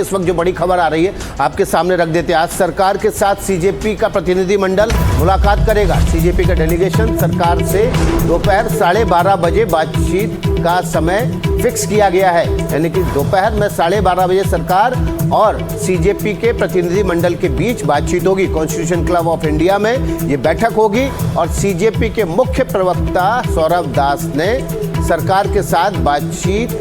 इस वक्त जो बड़ी खबर आ रही है आपके सामने रख देते हैं। आज सरकार के साथ सीजेपी का प्रतिनिधिमंडल मुलाकात करेगा। सीजेपी का डेलीगेशन सरकार से दोपहर 12:30 बजे बातचीत का समय फिक्स किया गया है, यानी कि दोपहर में 12:30 बजे सरकार और सीजेपी के प्रतिनिधिमंडल के बीच बातचीत होगी। कॉन्स्टिट्यूशन क्लब ऑफ इंडिया में ये बैठक होगी और सीजेपी के मुख्य प्रवक्ता सौरभ दास ने सरकार के साथ बातचीत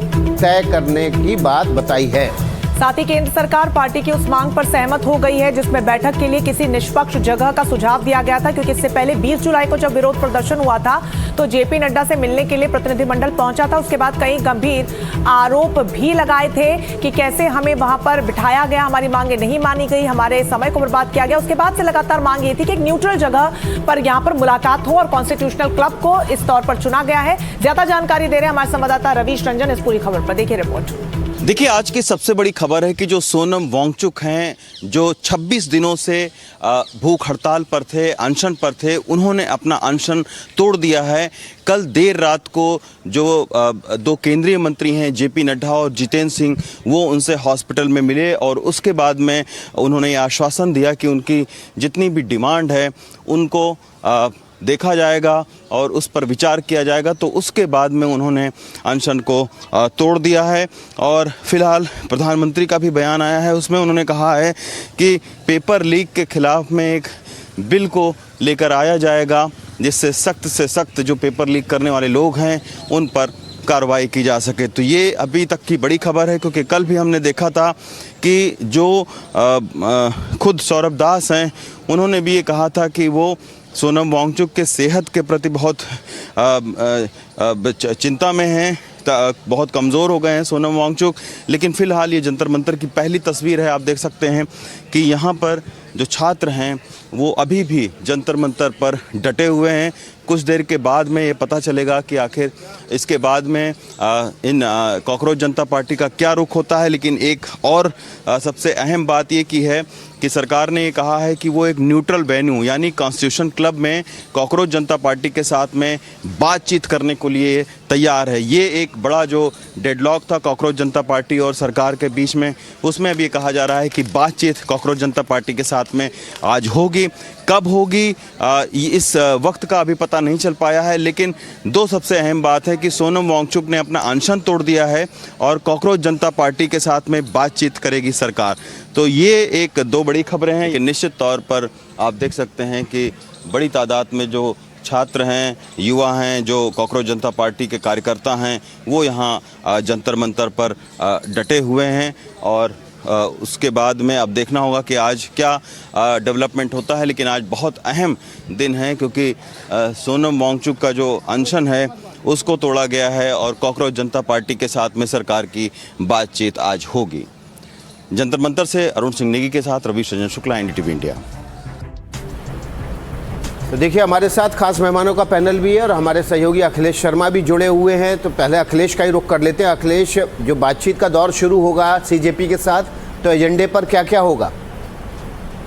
तय करने की बात बताई है। साथ ही केंद्र सरकार पार्टी की उस मांग पर सहमत हो गई है जिसमें बैठक के लिए किसी निष्पक्ष जगह का सुझाव दिया गया था, क्योंकि इससे पहले 20 जुलाई को जब विरोध प्रदर्शन हुआ था तो जेपी नड्डा से मिलने के लिए प्रतिनिधिमंडल पहुंचा था। उसके बाद कई गंभीर आरोप भी लगाए थे कि कैसे हमें वहां पर बिठाया गया, हमारी मांगे नहीं मानी गई, हमारे समय को बर्बाद किया गया। उसके बाद से लगातार मांग ये थी कि एक न्यूट्रल जगह पर यहाँ पर मुलाकात हो और कॉन्स्टिट्यूशनल क्लब को इस तौर पर चुना गया है। ज्यादा जानकारी दे रहे हैं हमारे संवाददाता रवीश रंजन इस पूरी खबर पर। देखिए रिपोर्ट। देखिए, आज की सबसे बड़ी खबर है कि जो सोनम वांगचुक हैं, जो 26 दिनों से भूख हड़ताल पर थे, अनशन पर थे, उन्होंने अपना अनशन तोड़ दिया है। कल देर रात को जो दो केंद्रीय मंत्री हैं जेपी नड्डा और जितेंद्र सिंह, वो उनसे हॉस्पिटल में मिले और उसके बाद में उन्होंने आश्वासन दिया कि उनकी जितनी भी डिमांड है उनको देखा जाएगा और उस पर विचार किया जाएगा। तो उसके बाद में उन्होंने अनशन को तोड़ दिया है और फिलहाल प्रधानमंत्री का भी बयान आया है। उसमें उन्होंने कहा है कि पेपर लीक के खिलाफ में एक बिल को लेकर आया जाएगा जिससे सख्त से सख्त जो पेपर लीक करने वाले लोग हैं उन पर कार्रवाई की जा सके। तो ये अभी तक की बड़ी खबर है, क्योंकि कल भी हमने देखा था कि जो खुद सौरभ दास हैं उन्होंने भी ये कहा था कि वो सोनम वांगचुक के सेहत के प्रति बहुत चिंता में हैं, बहुत कमज़ोर हो गए हैं सोनम वांगचुक। लेकिन फ़िलहाल ये जंतर मंतर की पहली तस्वीर है। आप देख सकते हैं कि यहाँ पर जो छात्र हैं वो अभी भी जंतर मंतर पर डटे हुए हैं। कुछ देर के बाद में ये पता चलेगा कि आखिर इसके बाद में इन कॉकरोच जनता पार्टी का क्या रुख होता है। लेकिन एक और सबसे अहम बात ये की है कि सरकार ने ये कहा है कि वो एक न्यूट्रल वेन्यू यानी कॉन्स्टिट्यूशन क्लब में कॉकरोच जनता पार्टी के साथ में बातचीत करने को लिए तैयार है। ये एक बड़ा जो डेडलॉक था कॉकरोच जनता पार्टी और सरकार के बीच में, उसमें अब ये कहा जा रहा है कि बातचीत कॉकरोच जनता पार्टी के साथ में आज होगी। कब होगी इस वक्त का अभी पता नहीं चल पाया है। लेकिन दो सबसे अहम बात है कि सोनम वांगचुक ने अपना अनशन तोड़ दिया है और कॉकरोच जनता पार्टी के साथ में बातचीत करेगी सरकार। तो ये एक दो बड़ी खबरें हैं कि निश्चित तौर पर आप देख सकते हैं कि बड़ी तादाद में जो छात्र हैं, युवा हैं, जो कॉकरोच जनता पार्टी के कार्यकर्ता हैं, वो यहाँ जंतर मंतर पर डटे हुए हैं और उसके बाद में अब देखना होगा कि आज क्या डेवलपमेंट होता है। लेकिन आज बहुत अहम दिन है, क्योंकि सोनम वांगचुक का जो अनशन है उसको तोड़ा गया है और कॉकरोच जनता पार्टी के साथ में सरकार की बातचीत आज होगी। जंतर मंतर से अरुण सिंह नेगी के साथ रवीश रंजन शुक्ला, एनडीटीवी इंडिया। तो देखिए, हमारे साथ खास मेहमानों का पैनल भी है और हमारे सहयोगी अखिलेश शर्मा भी जुड़े हुए हैं। तो पहले अखिलेश का ही रुख कर लेते हैं। अखिलेश, जो बातचीत का दौर शुरू होगा सीजेपी के साथ, तो एजेंडे पर क्या क्या होगा?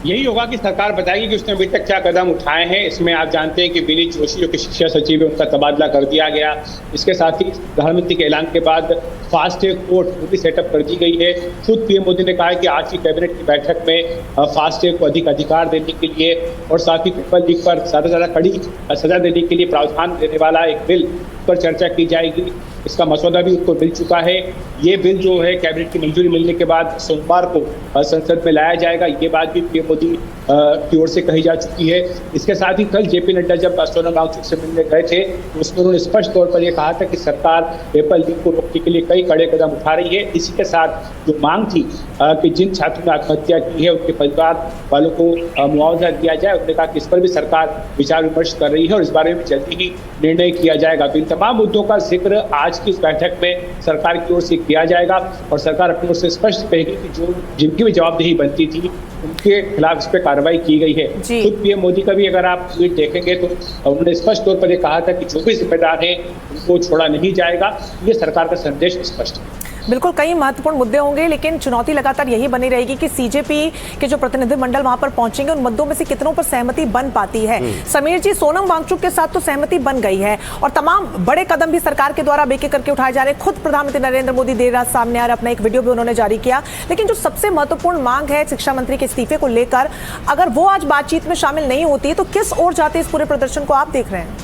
यही होगा कि सरकार बताएगी कि उसने अभी तक क्या कदम उठाए हैं। इसमें आप जानते हैं कि विनीत जोशी जो कि शिक्षा सचिव है उनका तबादला कर दिया गया। इसके साथ ही प्रधानमंत्री के ऐलान के बाद फास्ट ट्रैक कोर्ट पूरी सेटअप कर दी गई है। खुद पीएम मोदी ने कहा है कि आज की कैबिनेट की बैठक में फास्ट ट्रैक को अधिक अधिकार देने के लिए और साथ ही पेपर लीक पर ज़्यादा से ज़्यादा कड़ी सजा देने के लिए प्रावधान देने वाला एक बिल पर चर्चा की जाएगी। इसका मसौदा भी उसको मिल चुका है। ये बिल जो है कैबिनेट की मंजूरी मिलने के बाद सोमवार को संसद में लाया जाएगा। ये बात भी पीएम मोदी की ओर से कही जा चुकी है। इसके साथ ही कल जेपी नड्डा जब सोनम वांगचुक से मिलने गए थे तो उसमें उन्होंने स्पष्ट तौर पर यह कहा था कि सरकार पेपर लीक को रोकने के लिए कई कड़े कदम उठा रही है। इसी के साथ जो मांग थी कि जिन छात्रों ने आत्महत्या की है उनके परिवार वालों को मुआवजा दिया जाए, उन्होंने कहा कि इस पर भी सरकार विचार विमर्श कर रही है और इस बारे में जल्दी ही निर्णय किया जाएगा। तो इन तमाम मुद्दों का जिक्र आज की इस बैठक में सरकार की ओर से किया जाएगा और सरकार अपनी ओर से स्पष्ट कहेगी कि जो जिनकी भी जवाबदेही बनती थी उनके खिलाफ इस पर कार्रवाई की गई है। खुद पीएम मोदी का भी अगर आप ट्वीट देखेंगे तो उन्होंने स्पष्ट तौर पर यह कहा था कि जो भी जिम्मेदार हैं उनको छोड़ा नहीं जाएगा। ये सरकार का संदेश स्पष्ट है। बिल्कुल कई महत्वपूर्ण मुद्दे होंगे, लेकिन चुनौती लगातार यही बनी रहेगी कि सीजेपी के जो प्रतिनिधिमंडल वहां पर पहुंचेंगे उन मुद्दों में से कितनों पर सहमति बन पाती है। समीर जी, सोनम वांगचुक के साथ तो सहमति बन गई है और तमाम बड़े कदम भी सरकार के द्वारा एक एक करके उठाए जा रहे हैं। खुद प्रधानमंत्री नरेंद्र मोदी देर रात सामने आ रहे, अपना एक वीडियो भी उन्होंने जारी किया। लेकिन जो सबसे महत्वपूर्ण मांग है शिक्षा मंत्री के इस्तीफे को लेकर, अगर वो आज बातचीत में शामिल नहीं होती तो किस ओर जाते इस पूरे प्रदर्शन को आप देख रहे हैं?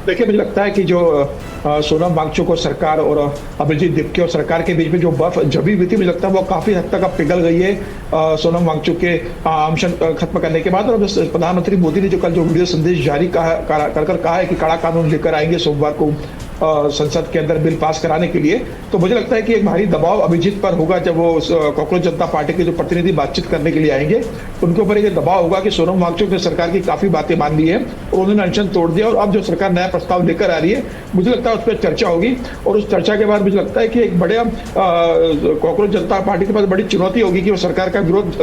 देखिए, मुझे लगता है कि जो सोनम वांगचुक और सरकार और अभिजीत दीपके और सरकार के बीच में जो बर्फ जमी हुई थी, मुझे लगता है वो काफी हद तक अब पिघल गई है सोनम वांगचुक के अनशन खत्म करने के बाद। और प्रधानमंत्री मोदी ने जो कल जो वीडियो संदेश जारी कहा है कि कड़ा कानून लेकर आएंगे सोमवार को संसद के अंदर बिल पास कराने के लिए, तो मुझे लगता है कि एक भारी दबाव अभिजीत पर होगा जब वो कॉकरोच जनता पार्टी के जो प्रतिनिधि बातचीत करने के लिए आएंगे, उनके ऊपर एक दबाव होगा कि सोनम वांगचुक ने सरकार की काफी बातें मान ली है और उन्होंने अनशन तोड़ दिया और अब जो सरकार नया प्रस्ताव लेकर आ रही है, मुझे लगता है उस पर चर्चा होगी। और उस चर्चा के बाद मुझे लगता है कि एक बड़े कॉकरोच जनता पार्टी के पास बड़ी चुनौती होगी कि वो सरकार का विरोध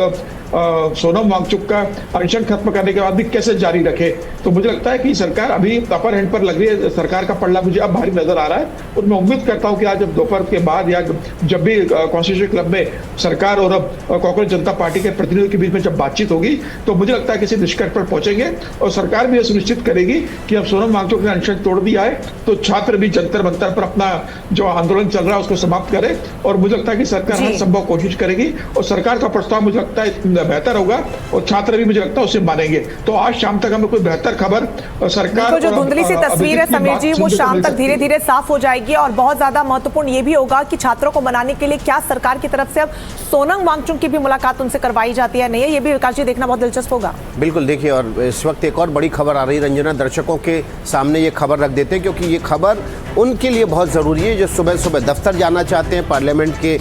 सोनम वांगचुक का अनशन खत्म करने के बाद भी कैसे जारी रखे। तो मुझे लगता है कि सरकार अभी अपर हैंड पर लग रही है, सरकार का पलड़ा मुझे अब भारी नजर आ रहा है और मैं उम्मीद करता हूं कि आज जब दोपहर के बाद या जब भी कॉन्स्टिट्यूशन क्लब में सरकार और कॉकरोच जनता पार्टी के प्रतिनिधियों के बीच में जब बातचीत होगी, तो मुझे लगता है किसी निष्कर्ष पर पहुंचेंगे और सरकार भी यह सुनिश्चित करेगी कि अब सोनम वांगचुक ने अनशन तोड़ दिया है तो छात्र भी जंतर मंतर पर अपना जो आंदोलन चल रहा है उसको समाप्त करे। और मुझे लगता है कि सरकार हर संभव कोशिश करेगी और सरकार का प्रस्ताव मुझे लगता है बेहतर होगा और छात्र भी मुझे लगता है उसे मानेंगे। तो आज शाम तक हमें कोई बेहतर खबर सरकार जो धुंधली सी तस्वीर है समीर जी, वो शाम तक धीरे धीरे साफ हो जाएगी। और बहुत ज्यादा महत्वपूर्ण ये भी होगा कि छात्रों को मनाने के लिए क्या सरकार की तरफ से अब सोनम वांगचुक की भी मुलाकात उनसे करवाई जाती है नहीं है, ये भी विकास जी देखना बहुत दिलचस्प होगा। बिल्कुल, देखिए, और इस वक्त एक और बड़ी खबर आ रही है रंजना, दर्शकों के सामने ये खबर रख देते हैं क्योंकि ये खबर उनके लिए बहुत ज़रूरी है जो सुबह सुबह दफ्तर जाना चाहते हैं, पार्लियामेंट के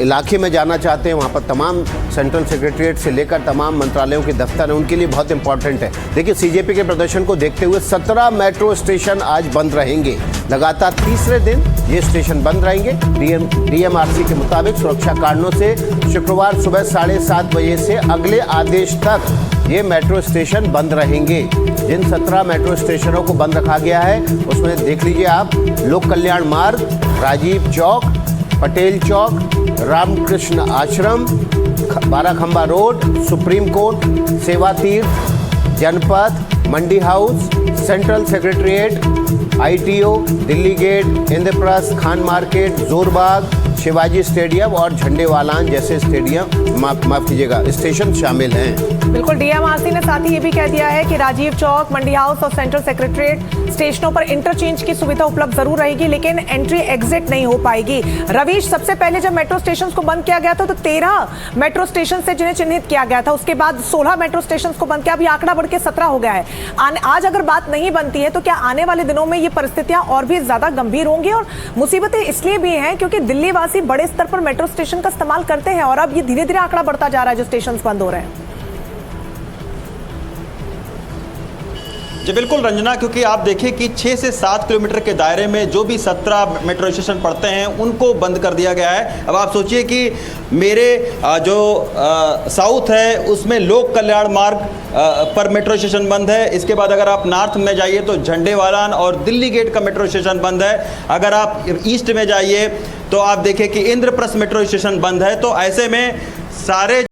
इलाके में जाना चाहते हैं, वहाँ पर तमाम सेंट्रल सेक्रेटरीट से लेकर तमाम मंत्रालयों के दफ्तर हैं, उनके लिए बहुत इंपॉर्टेंट है। देखिए, सीजेपी के प्रदर्शन को देखते हुए 17 मेट्रो स्टेशन आज बंद रहेंगे। लगातार तीसरे दिन ये स्टेशन बंद रहेंगे। डीएमआरसी के मुताबिक सुरक्षा कारणों से शुक्रवार सुबह 7:30 बजे से अगले आदेश तक ये मेट्रो स्टेशन बंद रहेंगे। जिन 17 मेट्रो स्टेशनों को बंद रखा गया है उसमें देख लीजिए आप, लोक कल्याण मार्ग, राजीव चौक, पटेल चौक, रामकृष्ण आश्रम, Barakhamba road, supreme court, Seva Tirth, Janpath, Mandi house, central secretariat, ITO, Delhi gate, Indraprastha, Khan market, Jorbagh, Shivaji stadium और झंडेवालान जैसे स्टेडियम माफ कीजिएगा स्टेशन शामिल हैं। बिल्कुल, डीएमआरसी ने साथ ही ये भी कह दिया है कि राजीव चौक, मंडी हाउस और सेंट्रल सेक्रेटरीट स्टेशनों पर इंटरचेंज की सुविधा उपलब्ध जरूर रहेगी, लेकिन एंट्री एग्जिट नहीं हो पाएगी। रवीश, सबसे पहले जब मेट्रो स्टेशन को बंद किया गया था तो 13 मेट्रो स्टेशन से जिन्हें चिन्हित किया गया था, उसके बाद 16 मेट्रो स्टेशन को बंद किया, अभी आंकड़ा बढ़ के 17 हो गया है। आज अगर बात नहीं बनती है तो क्या आने वाले दिनों में ये परिस्थितियां और भी ज्यादा गंभीर होंगी? और मुसीबतें इसलिए भी हैं क्योंकि दिल्ली वासी बड़े स्तर पर मेट्रो स्टेशन का इस्तेमाल करते हैं और अब ये धीरे धीरे आंकड़ा बढ़ता जा रहा है जो स्टेशन बंद हो रहे हैं। जी बिल्कुल रंजना, क्योंकि आप देखिए कि 6 से 7 किलोमीटर के दायरे में जो भी 17 मेट्रो स्टेशन पड़ते हैं उनको बंद कर दिया गया है। अब आप सोचिए कि मेरे जो साउथ है उसमें लोक कल्याण मार्ग पर मेट्रो स्टेशन बंद है। इसके बाद अगर आप नॉर्थ में जाइए तो झंडेवालान और दिल्ली गेट का मेट्रो स्टेशन बंद है। अगर आप ईस्ट में जाइए तो आप देखें कि इंद्रप्रस्थ मेट्रो स्टेशन बंद है। तो ऐसे में सारे